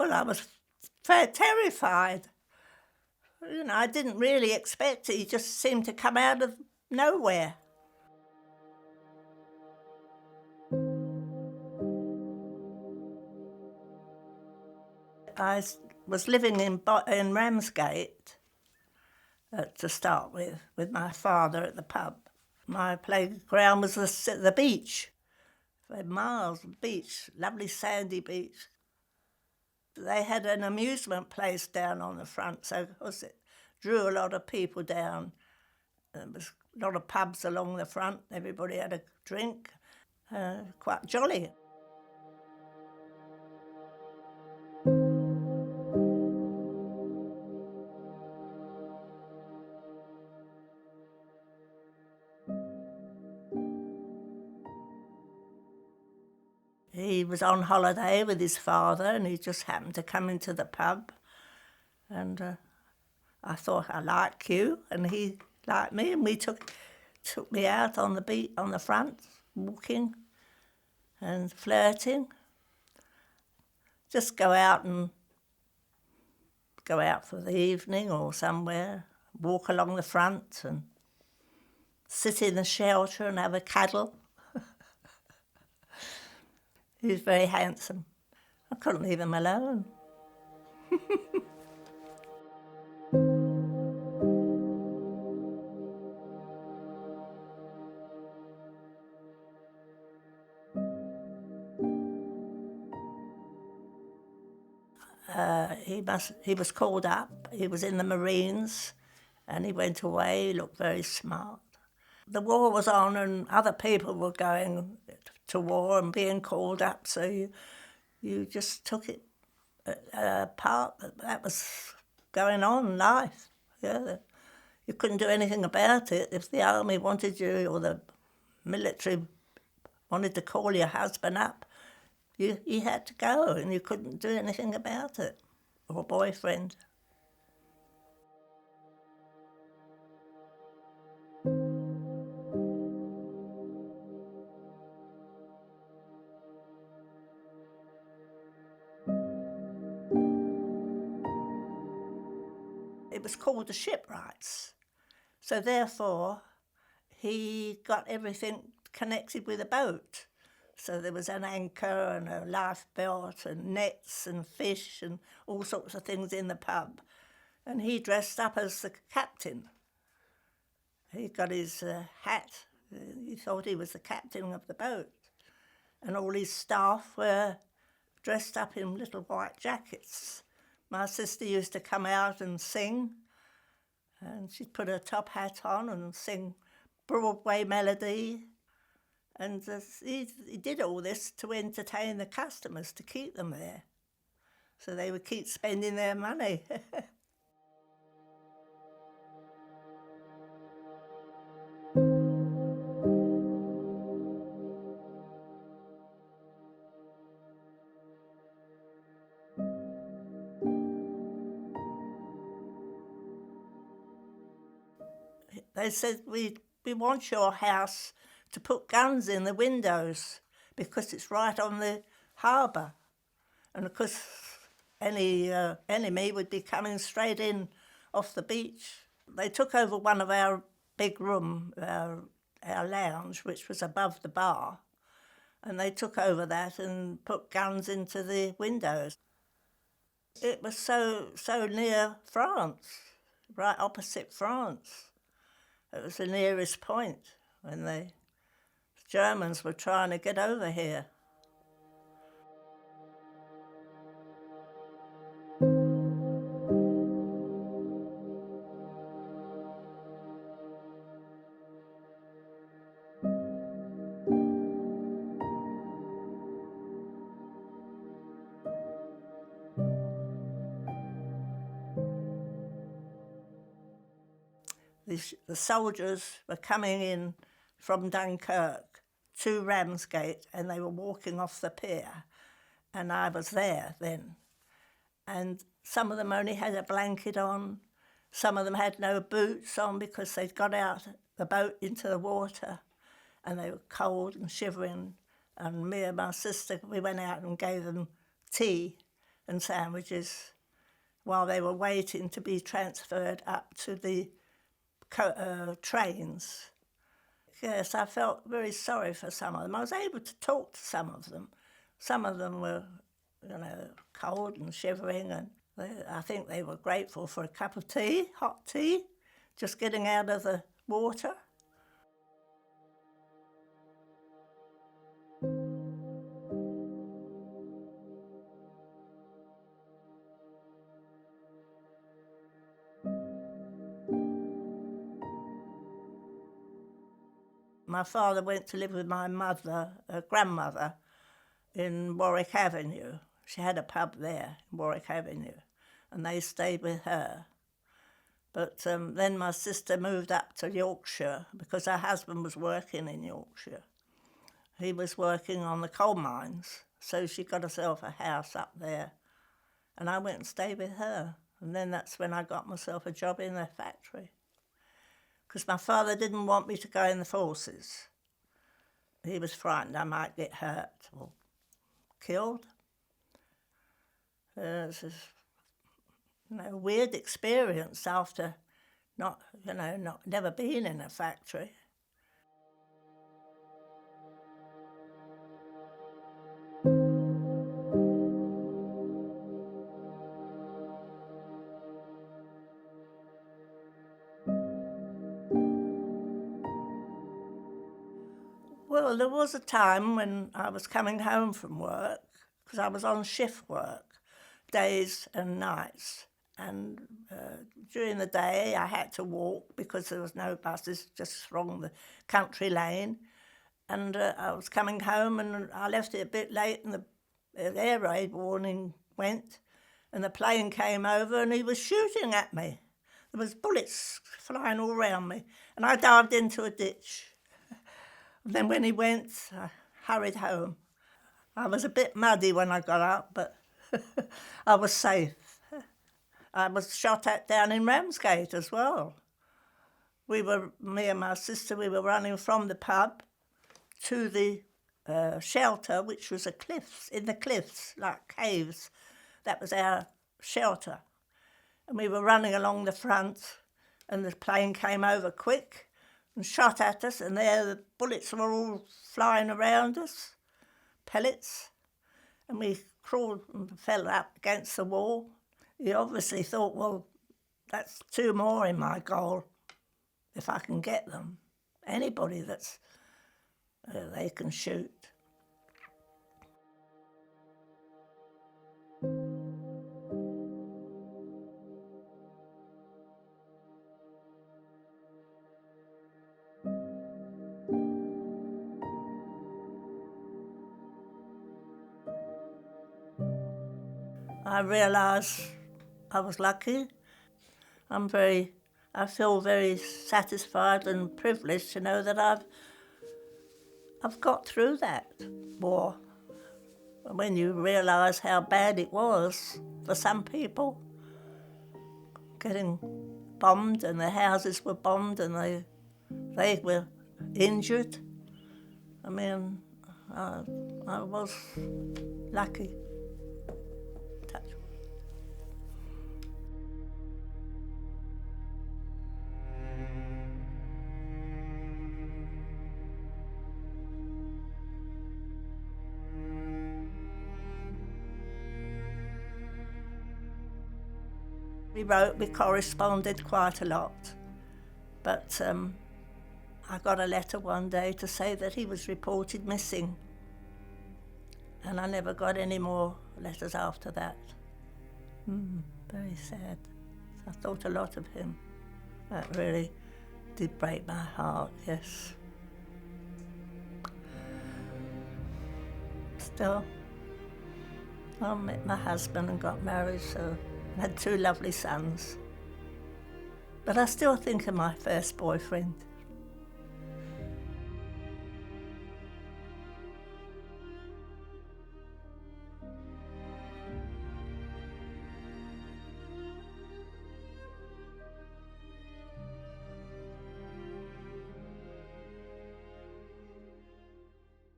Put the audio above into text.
Well, I was terrified. You know, I didn't really expect it. He just seemed to come out of nowhere. I was living in Ramsgate to start with my father at the pub. My playground was the beach, for miles of beach, lovely sandy beach. They had an amusement place down on the front, so of course it drew a lot of people down. There was a lot of pubs along the front. Everybody had a drink. Quite jolly. He was on holiday with his father and he just happened to come into the pub, and I thought, I like you, and he liked me, and we took me out on the beach, on the front, walking and flirting. Just go out for the evening or somewhere, walk along the front and sit in the shelter and have a cuddle. He was very handsome. I couldn't leave him alone. He was called up. He was in the Marines, and he went away. He looked very smart. The war was on, and other people were going to war and being called up. So you just took it part that was going on in life. Yeah, you couldn't do anything about it. If the army wanted you or the military wanted to call your husband up, you had to go, and you couldn't do anything about it, or boyfriend. It was called the shipwrights. So therefore, he got everything connected with a boat. So there was an anchor and a lifebelt and nets and fish and all sorts of things in the pub. And he dressed up as the captain. He got his hat. He thought he was the captain of the boat. And all his staff were dressed up in little white jackets. My sister used to come out and sing, and she'd put her top hat on and sing Broadway melody. And he did all this to entertain the customers, to keep them there, so they would keep spending their money. They said, we want your house to put guns in the windows because it's right on the harbour. And of course, any enemy would be coming straight in off the beach. They took over one of our big room, our lounge, which was above the bar, and they took over that and put guns into the windows. It was so near France, right opposite France. It was the nearest point when the Germans were trying to get over here. The soldiers were coming in from Dunkirk to Ramsgate, and they were walking off the pier, and I was there then. And some of them only had a blanket on, some of them had no boots on because they'd got out the boat into the water, and they were cold and shivering. And me and my sister, we went out and gave them tea and sandwiches while they were waiting to be transferred up to the trains. Yes, I felt very sorry for some of them. I was able to talk to some of them. Some of them were, cold and shivering, and I think they were grateful for a cup of tea, hot tea, just getting out of the water. My father went to live with my grandmother, in Warwick Avenue. She had a pub there, in Warwick Avenue, and they stayed with her. But then my sister moved up to Yorkshire because her husband was working in Yorkshire. He was working on the coal mines, so she got herself a house up there. And I went and stayed with her. And then that's when I got myself a job in their factory. Because my father didn't want me to go in the forces. He was frightened I might get hurt or killed. It was a weird experience after never being in a factory. Well, there was a time when I was coming home from work, because I was on shift work, days and nights. And during the day I had to walk because there was no buses, just along the country lane. And I was coming home and I left it a bit late and the air raid warning went and the plane came over and he was shooting at me. There was bullets flying all around me and I dived into a ditch. And then when he went, I hurried home. I was a bit muddy when I got up, but I was safe. I was shot at down in Ramsgate as well. Me and my sister, we were running from the pub to the shelter, which was in the cliffs, like caves. That was our shelter. And we were running along the front, and the plane came over quick and shot at us, and there the bullets were all flying around us, pellets, and we crawled and fell up against the wall. He obviously thought, well, that's 2 more in my goal, if I can get them. Anybody that's they can shoot. I realised I was lucky. I feel very satisfied and privileged to know that I've got through that war. When you realise how bad it was for some people, getting bombed and their houses were bombed and they were injured. I mean, I was lucky. We corresponded quite a lot, but I got a letter one day to say that he was reported missing, and I never got any more letters after that. Very sad. I thought a lot of him. That really did break my heart, yes. Still, I met my husband and got married, so I had 2 lovely sons. But I still think of my first boyfriend.